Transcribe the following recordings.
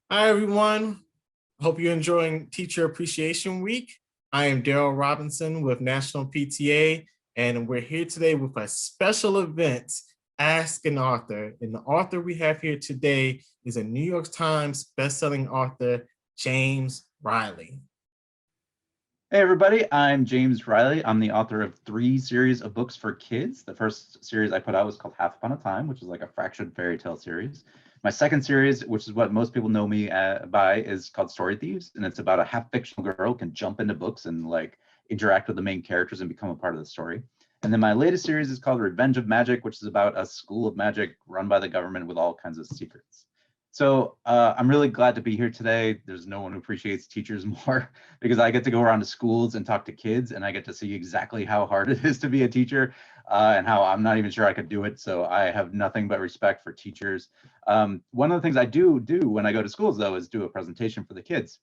Hi, everyone. Hope you're enjoying Teacher Appreciation Week. I am Daryl Robinson with National PTA, and we're here today with a special event, Ask an Author. And the author we have here today is a New York Times bestselling author, James Riley. Hey everybody, I'm James Riley. I'm the author of 3 series of books for kids. The first series I put out was called Half Upon a Time, which is like a fractured fairy tale series. My second series, which is what most people know me by, is called Story Thieves, and it's about a half fictional girl who can jump into books and like interact with the main characters and become a part of the story. And then my latest series is called Revenge of Magic, which is about a school of magic run by the government with all kinds of secrets. So I'm really glad to be here today. There's no one who appreciates teachers more because I get to go around to schools and talk to kids, and I get to see exactly how hard it is to be a teacher and how I'm not even sure I could do it. So I have nothing but respect for teachers. One of the things I do when I go to schools, though, is do a presentation for the kids.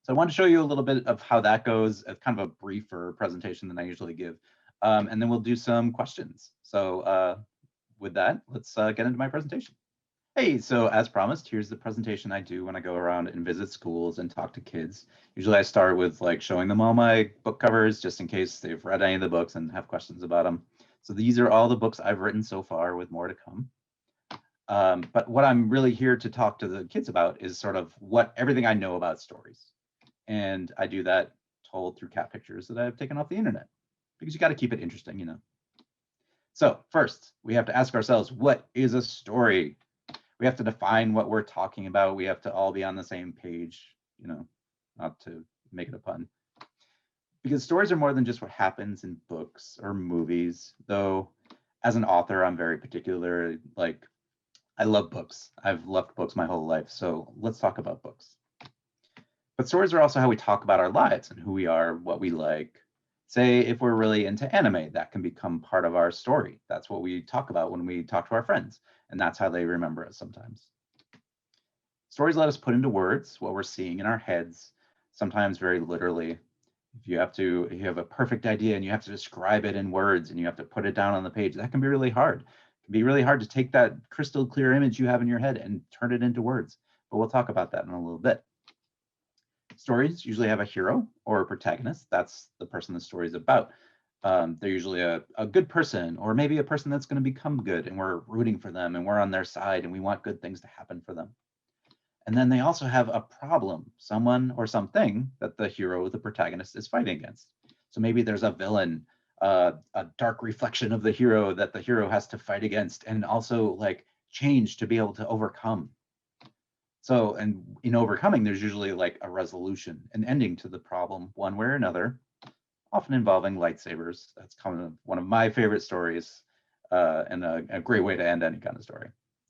So I want to show you a little bit of how that goes, as kind of a briefer presentation than I usually give. And then we'll do some questions. So with that, let's get into my presentation. Hey, so as promised, here's the presentation I do when I go around and visit schools and talk to kids. Usually I start with like showing them all my book covers just in case they've read any of the books and have questions about them. So these are all the books I've written so far with more to come. But what I'm really here to talk to the kids about is sort of everything I know about stories. And I do that told through cat pictures that I've taken off the internet because you got to keep it interesting, you know. So first, we have to ask ourselves, what is a story? We have to define what we're talking about. We have to all be on the same page, you know, not to make it a pun. Because stories are more than just what happens in books or movies, though as an author, I'm very particular. Like, I love books. I've loved books my whole life. So let's talk about books. But stories are also how we talk about our lives and who we are, what we like. Say, if we're really into anime, that can become part of our story. That's what we talk about when we talk to our friends. And that's how they remember us sometimes. Stories let us put into words what we're seeing in our heads, sometimes very literally. If you have a perfect idea and you have to describe it in words and you have to put it down on the page, that can be really hard. It can be really hard to take that crystal clear image you have in your head and turn it into words. But we'll talk about that in a little bit. Stories usually have a hero or a protagonist. That's the person the story is about. They're usually a good person, or maybe a person that's going to become good, and we're rooting for them and we're on their side and we want good things to happen for them. And then they also have a problem, someone or something that the hero, the protagonist, is fighting against. So maybe there's a villain, a dark reflection of the hero that the hero has to fight against and also like change to be able to overcome. So, and in overcoming, there's usually like a resolution, an ending to the problem, one way or another, often involving lightsabers. That's kind of one of my favorite stories and a great way to end any kind of story.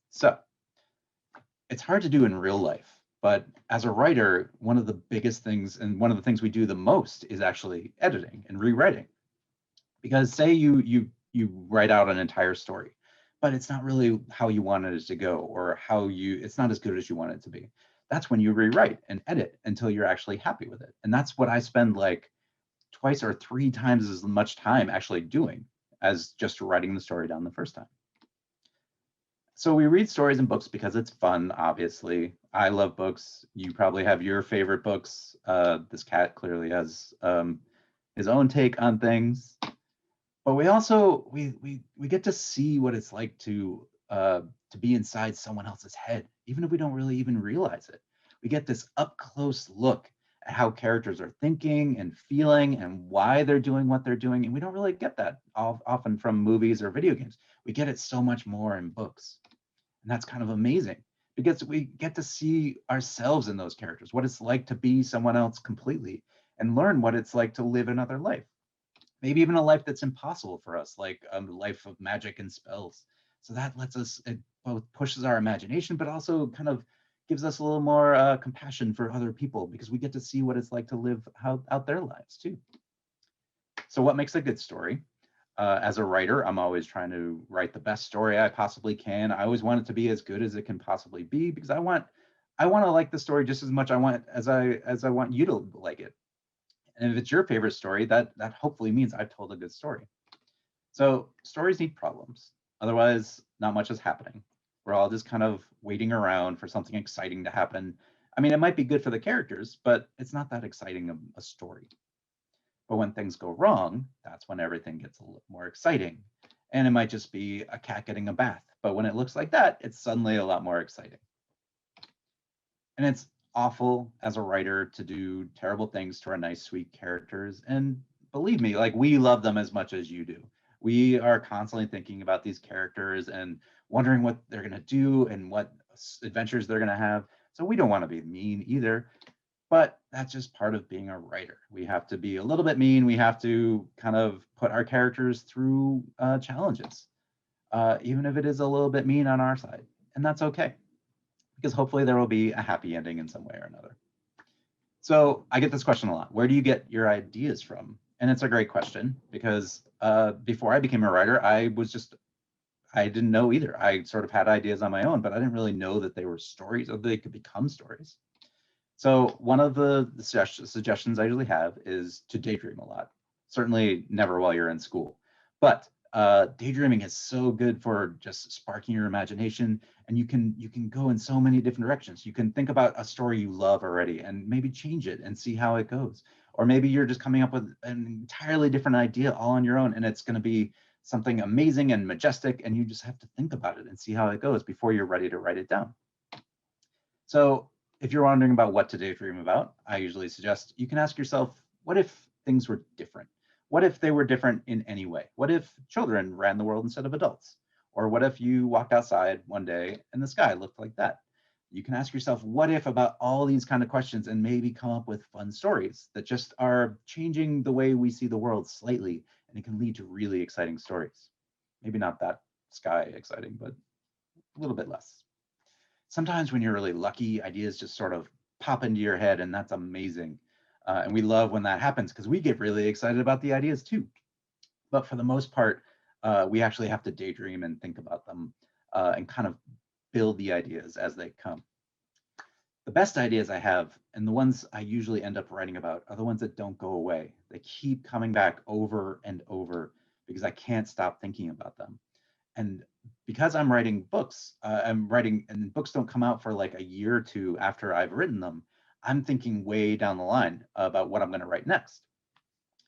So it's hard to do in real life, but as a writer, one of the biggest things and one of the things we do the most is actually editing and rewriting. Because say you write out an entire story, but it's not really how you wanted it to go, or it's not as good as you want it to be. That's when you rewrite and edit until you're actually happy with it. And that's what I spend like twice or 3 times as much time actually doing as just writing the story down the first time. So we read stories and books because it's fun, obviously. I love books. You probably have your favorite books. This cat clearly has his own take on things. But we also we get to see what it's like to be inside someone else's head, even if we don't really even realize it. We get this up close look at how characters are thinking and feeling and why they're doing what they're doing, and we don't really get that often from movies or video games. We get it so much more in books, and that's kind of amazing because we get to see ourselves in those characters, what it's like to be someone else completely, and learn what it's like to live another life. Maybe even a life that's impossible for us, like a life of magic and spells. So that lets us, it both pushes our imagination, but also kind of gives us a little more compassion for other people because we get to see what it's like to live out their lives too. So what makes a good story? As a writer, I'm always trying to write the best story I possibly can. I always want it to be as good as it can possibly be because I want to like the story just as much as I want you to like it. And if it's your favorite story, that hopefully means I've told a good story. So stories need problems. Otherwise, not much is happening. We're all just kind of waiting around for something exciting to happen. I mean, it might be good for the characters, but it's not that exciting of a story. But when things go wrong, that's when everything gets a little more exciting. And it might just be a cat getting a bath. But when it looks like that, it's suddenly a lot more exciting. And it's awful as a writer to do terrible things to our nice, sweet characters. And believe me, like, we love them as much as you do. We are constantly thinking about these characters and wondering what they're going to do and what adventures they're going to have. So we don't want to be mean either. But that's just part of being a writer. We have to be a little bit mean. We have to kind of put our characters through challenges, even if it is a little bit mean on our side. And that's okay, because hopefully there will be a happy ending in some way or another. So I get this question a lot. Where do you get your ideas from? And it's a great question, because before I became a writer, I didn't know either. I sort of had ideas on my own, but I didn't really know that they were stories or they could become stories. So one of the suggestions I usually have is to daydream a lot. Certainly never while you're in school, but daydreaming is so good for just sparking your imagination, and you can go in so many different directions. You can think about a story you love already and maybe change it and see how it goes. Or maybe you're just coming up with an entirely different idea all on your own, and it's going to be something amazing and majestic, and you just have to think about it and see how it goes before you're ready to write it down. So if you're wondering about what to daydream about, I usually suggest you can ask yourself, what if things were different? What if they were different in any way? What if children ran the world instead of adults? Or what if you walked outside one day and the sky looked like that? You can ask yourself, what if, about all these kind of questions, and maybe come up with fun stories that just are changing the way we see the world slightly, and it can lead to really exciting stories. Maybe not that sky exciting, but a little bit less. Sometimes when you're really lucky, ideas just sort of pop into your head, and that's amazing. And we love when that happens, because we get really excited about the ideas too. But for the most part, we actually have to daydream and think about them and kind of build the ideas as they come. The best ideas I have, and the ones I usually end up writing about, are the ones that don't go away. They keep coming back over and over because I can't stop thinking about them. And because I'm writing books, and books don't come out for like a year or two after I've written them, I'm thinking way down the line about what I'm going to write next.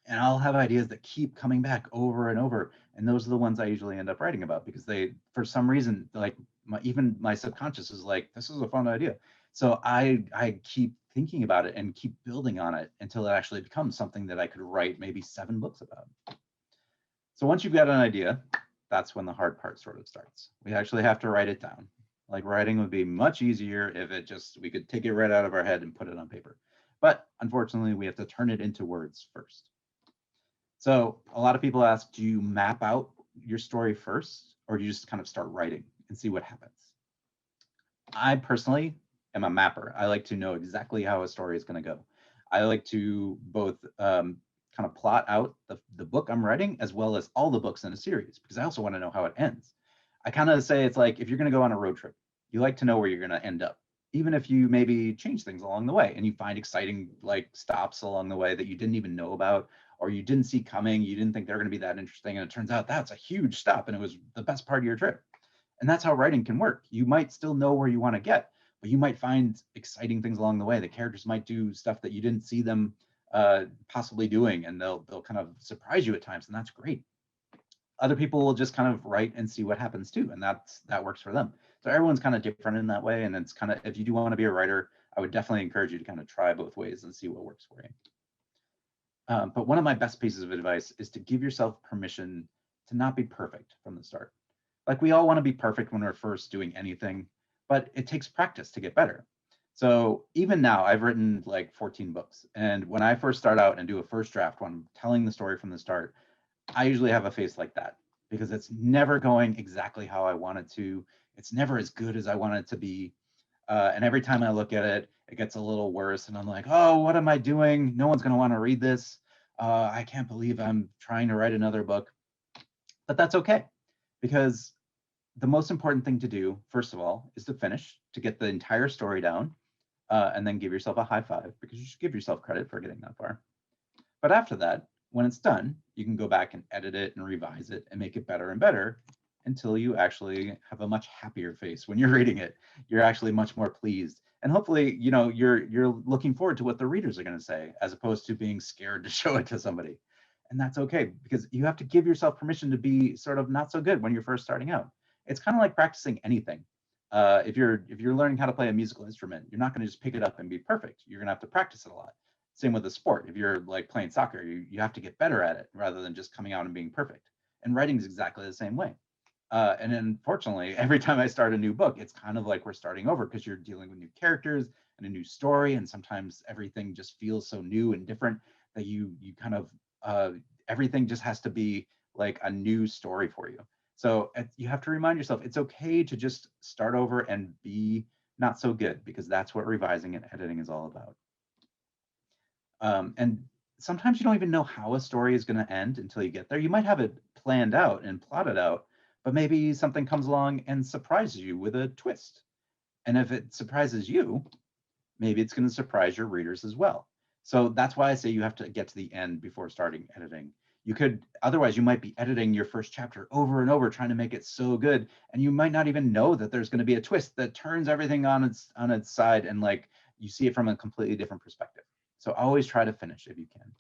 And I'll have ideas that keep coming back over and over. And those are the ones I usually end up writing about, because they, for some reason, like even my subconscious is like, this is a fun idea. So I keep thinking about it and keep building on it until it actually becomes something that I could write maybe 7 books about. So once you've got an idea, that's when the hard part sort of starts. We actually have to write it down. Like, writing would be much easier if we could take it right out of our head and put it on paper. But unfortunately, we have to turn it into words first. So a lot of people ask, do you map out your story first, or do you just kind of start writing and see what happens? I personally am a mapper. I like to know exactly how a story is going to go. I like to both kind of plot out the book I'm writing, as well as all the books in a series, because I also want to know how it ends. I kind of say it's like, if you're going to go on a road trip, you like to know where you're going to end up, even if you maybe change things along the way and you find exciting like stops along the way that you didn't even know about, or you didn't see coming. You didn't think they're going to be that interesting, and it turns out that's a huge stop and it was the best part of your trip. And that's how writing can work. You might still know where you want to get, but you might find exciting things along the way. The characters might do stuff that you didn't see them possibly doing, and they'll kind of surprise you at times, and that's great. Other people will just kind of write and see what happens too, and that works for them. So everyone's kind of different in that way, and it's kind of, if you do want to be a writer, I would definitely encourage you to kind of try both ways and see what works for you. But one of my best pieces of advice is to give yourself permission to not be perfect from the start. Like, we all want to be perfect when we're first doing anything, but it takes practice to get better. So even now, I've written like 14 books. And when I first start out and do a first draft, when I'm telling the story from the start, I usually have a face like that, because it's never going exactly how I want it to. It's never as good as I want it to be. And every time I look at it, it gets a little worse. And I'm like, oh, what am I doing? No one's going to want to read this. I can't believe I'm trying to write another book. But that's okay, because the most important thing to do, first of all, is to finish, to get the entire story down, and then give yourself a high five, because you should give yourself credit for getting that far. But after that, when it's done, you can go back and edit it and revise it and make it better and better, until you actually have a much happier face when you're reading it. You're actually much more pleased, And hopefully, you know, you're looking forward to what the readers are going to say, as opposed to being scared to show it to somebody. And that's okay, because you have to give yourself permission to be sort of not so good when you're first starting out. It's kind of like practicing anything. If you're learning how to play a musical instrument, you're not going to just pick it up and be perfect. You're going to have to practice it a lot. Same with a sport. If you're like playing soccer, you have to get better at it rather than just coming out and being perfect. And writing is exactly the same way. And unfortunately, every time I start a new book, it's kind of like we're starting over, because you're dealing with new characters and a new story, and sometimes everything just feels so new and different that you kind of everything just has to be like a new story for you. So you have to remind yourself it's okay to just start over and be not so good, because that's what revising and editing is all about. And sometimes you don't even know how a story is going to end until you get there. You might have it planned out and plotted out, but maybe something comes along and surprises you with a twist. And if it surprises you, maybe it's going to surprise your readers as well. So that's why I say you have to get to the end before starting editing. You could, otherwise you might be editing your first chapter over and over, trying to make it so good, and you might not even know that there's going to be a twist that turns everything on its side, and like you see it from a completely different perspective. So always try to finish if you can.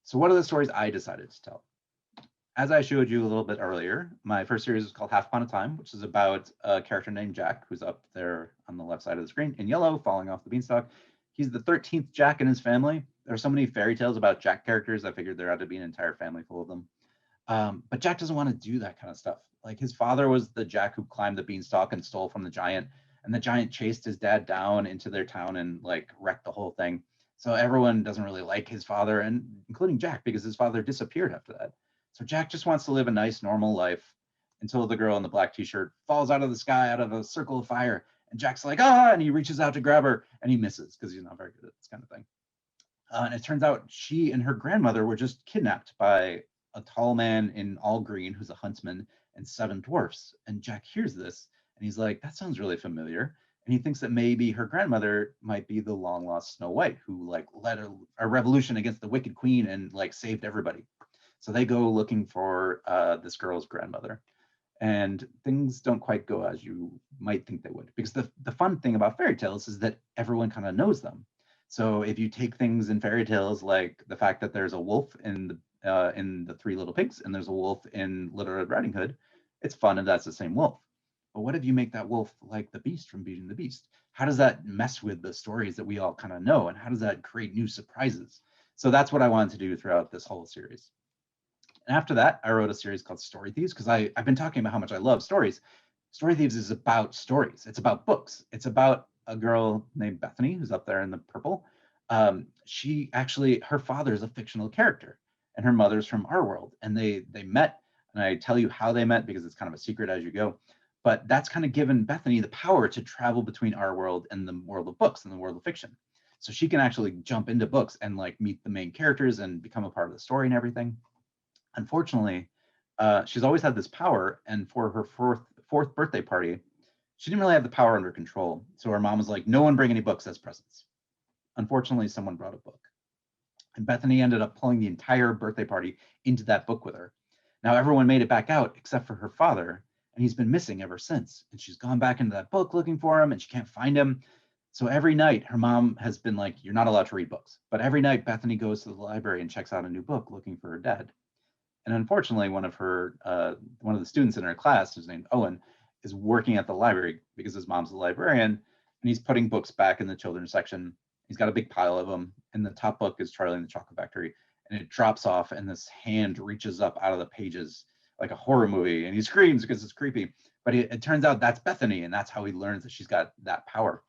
So what are the stories I decided to tell? As I showed you a little bit earlier, my first series is called Half Upon a Time, which is about a character named Jack, who's up there on the left side of the screen in yellow, falling off the beanstalk. He's the 13th Jack in his family. There are so many fairy tales about Jack characters, I figured there ought to be an entire family full of them. But Jack doesn't want to do that kind of stuff. Like, his father was the Jack who climbed the beanstalk and stole from the giant, and the giant chased his dad down into their town and like wrecked the whole thing. So everyone doesn't really like his father, and including Jack, because his father disappeared after that. So Jack just wants to live a nice, normal life until the girl in the black t-shirt falls out of the sky, out of a circle of fire. And Jack's like, ah, and he reaches out to grab her, and he misses because he's not very good at this kind of thing. And it turns out she and her grandmother were just kidnapped by a tall man in all green who's a huntsman and 7 dwarfs. And Jack hears this, and he's like, that sounds really familiar. And he thinks that maybe her grandmother might be the long lost Snow White, who like led a revolution against the wicked queen and like saved everybody. So they go looking for this girl's grandmother, and things don't quite go as you might think they would, because the fun thing about fairy tales is that everyone kind of knows them. So if you take things in fairy tales, like the fact that there's a wolf in the Three Little Pigs and there's a wolf in Little Red Riding Hood, it's fun if that's the same wolf. But what if you make that wolf like the Beast from Beauty and the Beast? How does that mess with the stories that we all kind of know, and how does that create new surprises? So that's what I wanted to do throughout this whole series. And after that, I wrote a series called Story Thieves, because I've been talking about how much I love stories. Story Thieves is about stories. It's about books. It's about a girl named Bethany, who's up there in the purple. She actually, her father is a fictional character, and her mother's from our world. And they met, and I tell you how they met because it's kind of a secret as you go. But that's kind of given Bethany the power to travel between our world and the world of books and the world of fiction. So she can actually jump into books and like meet the main characters and become a part of the story and everything. Unfortunately, she's always had this power, and for her fourth birthday party, she didn't really have the power under control. So her mom was like, no one bring any books as presents. Unfortunately, someone brought a book, and Bethany ended up pulling the entire birthday party into that book with her. Now everyone made it back out except for her father, and he's been missing ever since. And she's gone back into that book looking for him, and she can't find him. So every night her mom has been like, you're not allowed to read books. But every night Bethany goes to the library and checks out a new book looking for her dad. And unfortunately, one of the students in her class, who's named Owen, is working at the library because his mom's a librarian, and he's putting books back in the children's section. He's got a big pile of them, and the top book is Charlie and the Chocolate Factory, and it drops off, and this hand reaches up out of the pages like a horror movie, and he screams because it's creepy. But it turns out that's Bethany, and that's how he learns that she's got that power.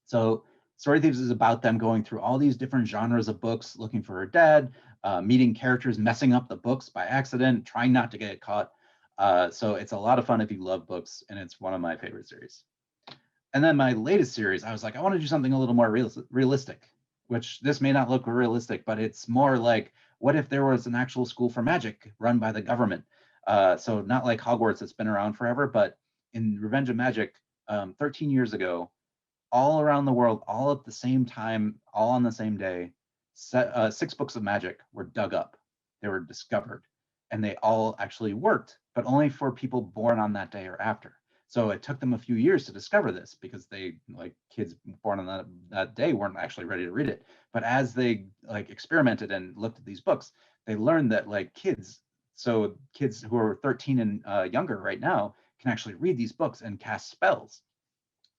So Story Thieves is about them going through all these different genres of books, looking for her dad, meeting characters, messing up the books by accident, trying not to get caught. So it's a lot of fun if you love books, and it's one of my favorite series. And then my latest series, I was like, I want to do something a little more realistic, which this may not look realistic, but it's more like, what if there was an actual school for magic run by the government? So not like Hogwarts that's been around forever, but in Revenge of Magic, 13 years ago, all around the world, all at the same time, all on the same day, 6 books of magic were dug up. They were discovered, and they all actually worked, but only for people born on that day or after. So it took them a few years to discover this because they, like kids born on that day, weren't actually ready to read it. But as they like experimented and looked at these books, they learned that like kids, so kids who are 13 and younger right now can actually read these books and cast spells.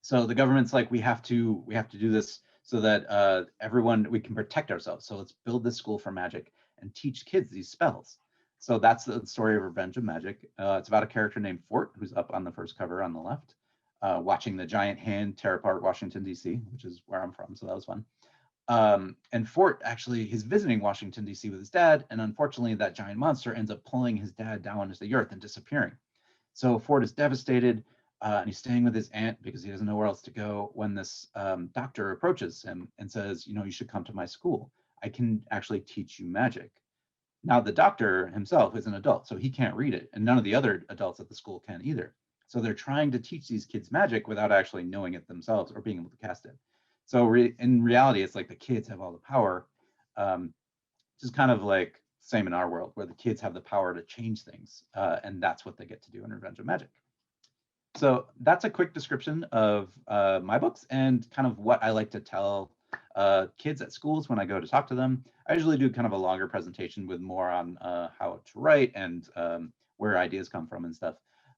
So the government's like, we have to do this so that everyone, we can protect ourselves. So let's build this school for magic and teach kids these spells. So that's the story of Revenge of Magic. It's about a character named Fort, who's up on the first cover on the left, watching the giant hand tear apart Washington, D.C., which is where I'm from. So that was fun. And Fort actually, he's visiting Washington, D.C. with his dad. And unfortunately, that giant monster ends up pulling his dad down into the earth and disappearing. So Ford is devastated, and he's staying with his aunt because he doesn't know where else to go when this doctor approaches him and says, you should come to my school. I can actually teach you magic. Now, the doctor himself is an adult, so he can't read it, and none of the other adults at the school can either. So they're trying to teach these kids magic without actually knowing it themselves or being able to cast it. So in reality, it's like the kids have all the power, um, just kind of like same in our world where the kids have the power to change things, and that's what they get to do in Revenge of Magic. So that's a quick description of my books and kind of what I like to tell kids at schools when I go to talk to them. I usually do kind of a longer presentation with more on how to write and where ideas come from and stuff.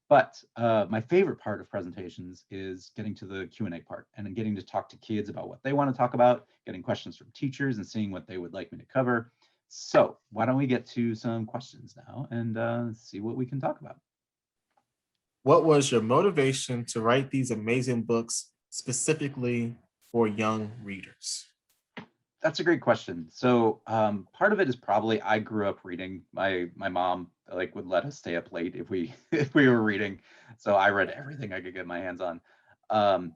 But my favorite part of presentations is getting to the Q&A part and getting to talk to kids about what they want to talk about, getting questions from teachers and seeing what they would like me to cover. So why don't we get to some questions now and see what we can talk about. What was your motivation to write these amazing books specifically for young readers? That's a great question. So part of it is probably I grew up reading. My mom like would let us stay up late if we if we were reading. So I read everything I could get my hands on. Um,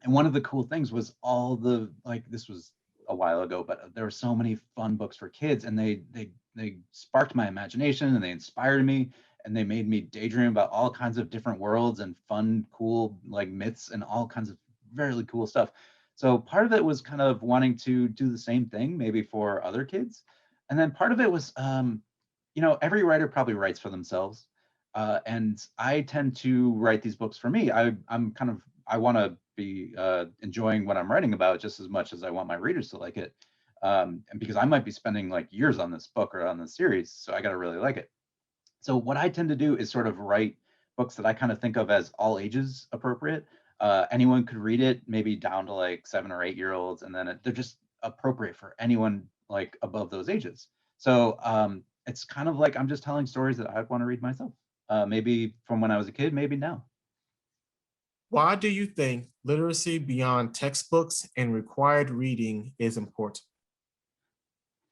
and one of the cool things was all the like this was a while ago, but there were so many fun books for kids, and they sparked my imagination and they inspired me and they made me daydream about all kinds of different worlds and fun, cool like myths and all kinds of really cool stuff. So part of it was kind of wanting to do the same thing, maybe for other kids. And then part of it was, every writer probably writes for themselves. And I tend to write these books for me. I want to be enjoying what I'm writing about just as much as I want my readers to like it. And because I might be spending like years on this book or on this series, so I got to really like it. So what I tend to do is sort of write books that I kind of think of as all ages appropriate. Anyone could read it, maybe down to like 7 or 8 year olds, and then they're just appropriate for anyone like above those ages. So it's kind of like I'm just telling stories that I want to read myself, maybe from when I was a kid, maybe now. Why do you think literacy beyond textbooks and required reading is important?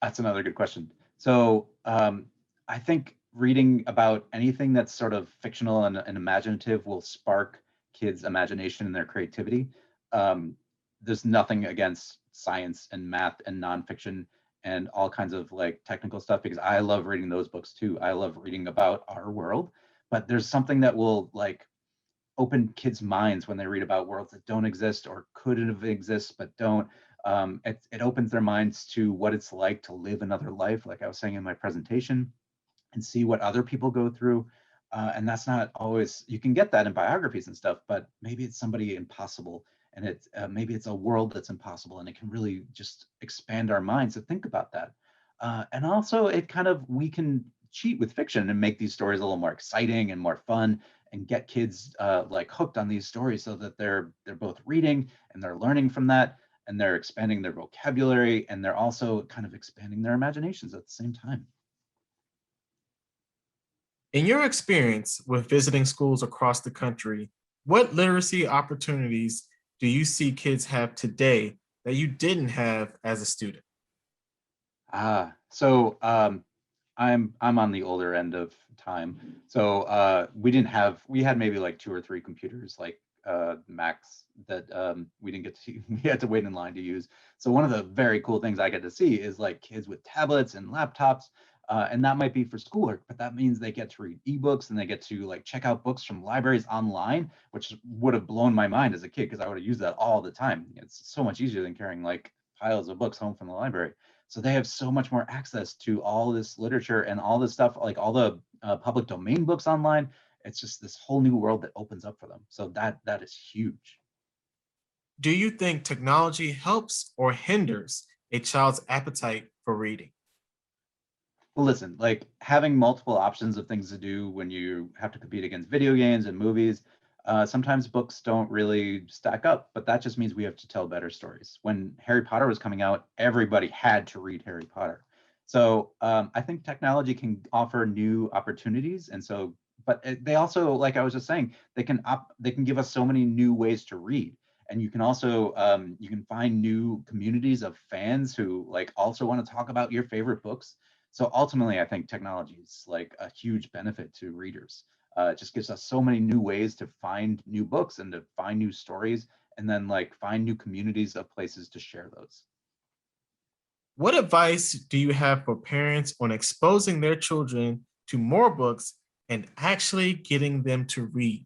That's another good question. So I think reading about anything that's sort of fictional and imaginative will spark kids' imagination and their creativity. There's nothing against science and math and nonfiction and all kinds of like technical stuff because I love reading those books too. I love reading about our world, but there's something that will like open kids' minds when they read about worlds that don't exist or could have exist but don't. It opens their minds to what it's like to live another life, like I was saying in my presentation, and see what other people go through. And that's not always, you can get that in biographies and stuff, but maybe it's somebody impossible and maybe it's a world that's impossible and it can really just expand our minds to think about that. And also it kind of, we can cheat with fiction and make these stories a little more exciting and more fun and get kids like hooked on these stories so that they're both reading and they're learning from that and they're expanding their vocabulary and they're also kind of expanding their imaginations at the same time. In your experience with visiting schools across the country, what literacy opportunities do you see kids have today that you didn't have as a student? So I'm on the older end of time. So we had maybe like 2 or 3 computers, like max that we didn't get to we had to wait in line to use. So one of the very cool things I get to see is like kids with tablets and laptops. And that might be for schoolwork, but that means they get to read ebooks and they get to like check out books from libraries online, which would have blown my mind as a kid because I would have used that all the time. It's so much easier than carrying like piles of books home from the library. So they have so much more access to all this literature and all this stuff, like all the public domain books online. it's just this whole new world that opens up for them. So that is huge. Do you think technology helps or hinders a child's appetite for reading? Well, listen, like having multiple options of things to do when you have to compete against video games and movies, sometimes books don't really stack up, but that just means we have to tell better stories. When Harry Potter was coming out, everybody had to read Harry Potter. So I think technology can offer new opportunities, and so, but they also, like I was just saying, they can give us so many new ways to read, and you can also you can find new communities of fans who like also want to talk about your favorite books. So ultimately, I think technology is like a huge benefit to readers. It just gives us so many new ways to find new books and to find new stories, and then like find new communities of places to share those. What advice do you have for parents on exposing their children to more books and actually getting them to read?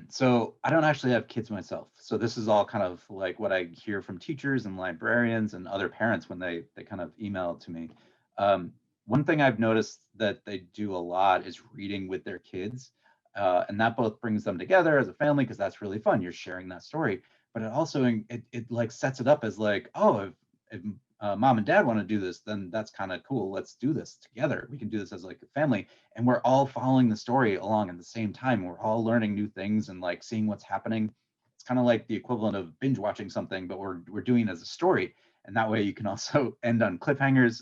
So I don't actually have kids myself. So this is all kind of like what I hear from teachers and librarians and other parents when they kind of email to me. Um, One thing I've noticed that they do a lot is reading with their kids, and that both brings them together as a family because that's really fun. You're sharing that story, but it also it like sets it up as like, oh, if mom and dad want to do this, then that's kind of cool. Let's do this together. We can do this as like a family, and we're all following the story along at the same time. We're all learning new things and like seeing what's happening. It's kind of like the equivalent of binge watching something, but we're doing it as a story. And that way you can also end on cliffhangers.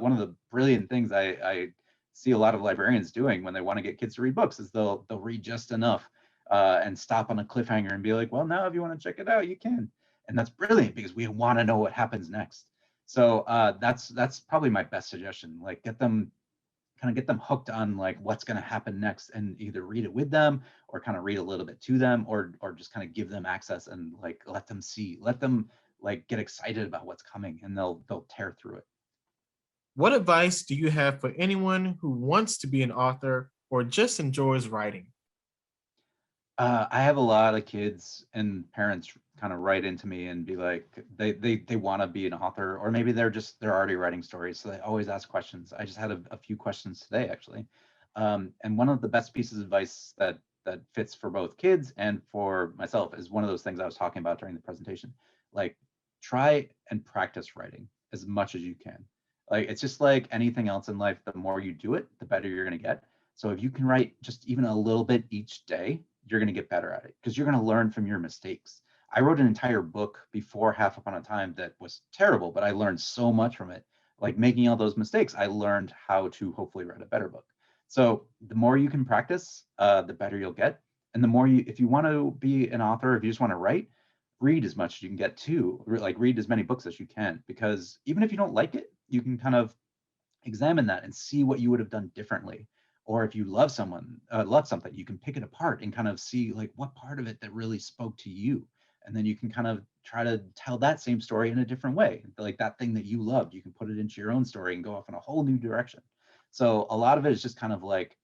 One of the brilliant things I see a lot of librarians doing when they want to get kids to read books is they'll read just enough and stop on a cliffhanger and be like, well, now if you want to check it out, you can. And that's brilliant because we want to know what happens next. So that's probably my best suggestion. Like get them hooked on like what's going to happen next, and either read it with them or kind of read a little bit to them, or just kind of give them access and like let them like get excited about what's coming, and they'll tear through it. What advice do you have for anyone who wants to be an author or just enjoys writing? I have a lot of kids and parents kind of write into me and be like, they want to be an author, or maybe they're already writing stories, so they always ask questions. I just had a few questions today actually, and one of the best pieces of advice that fits for both kids and for myself is one of those things I was talking about during the presentation. Like, try and practice writing as much as you can. Like, it's just like anything else in life. The more you do it, the better you're going to get. So if you can write just even a little bit each day, you're going to get better at it because you're going to learn from your mistakes. I wrote an entire book before Half Upon a Time that was terrible, but I learned so much from it. Like making all those mistakes, I learned how to hopefully write a better book. So the more you can practice, the better you'll get. And the more if you want to be an author, if you just want to write, read as much as you can get too. Like read as many books as you can, because even if you don't like it, you can kind of examine that and see what you would have done differently. Or if you love something, you can pick it apart and kind of see like what part of it that really spoke to you, and then you can kind of try to tell that same story in a different way. Like that thing that you loved, you can put it into your own story and go off in a whole new direction. So a lot of it is just kind of like,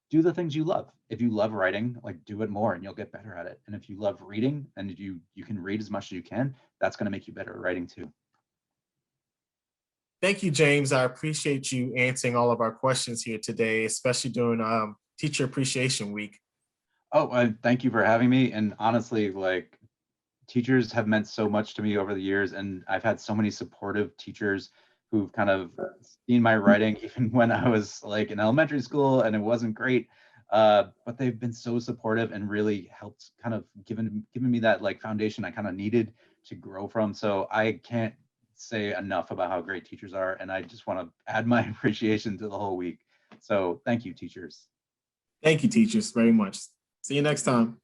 do the things you love. If you love writing, like do it more and you'll get better at it. And if you love reading and you can read as much as you can, that's going to make you better at writing too. Thank you, James. I appreciate you answering all of our questions here today, especially during Teacher Appreciation Week. Oh, thank you for having me. And honestly, like teachers have meant so much to me over the years, and I've had so many supportive teachers who've kind of seen my writing even when I was like in elementary school and it wasn't great. But they've been so supportive and really helped kind of given me that like foundation I kind of needed to grow from. So I can't say enough about how great teachers are, and I just want to add my appreciation to the whole week. So thank you, teachers. Thank you, teachers, very much. See you next time.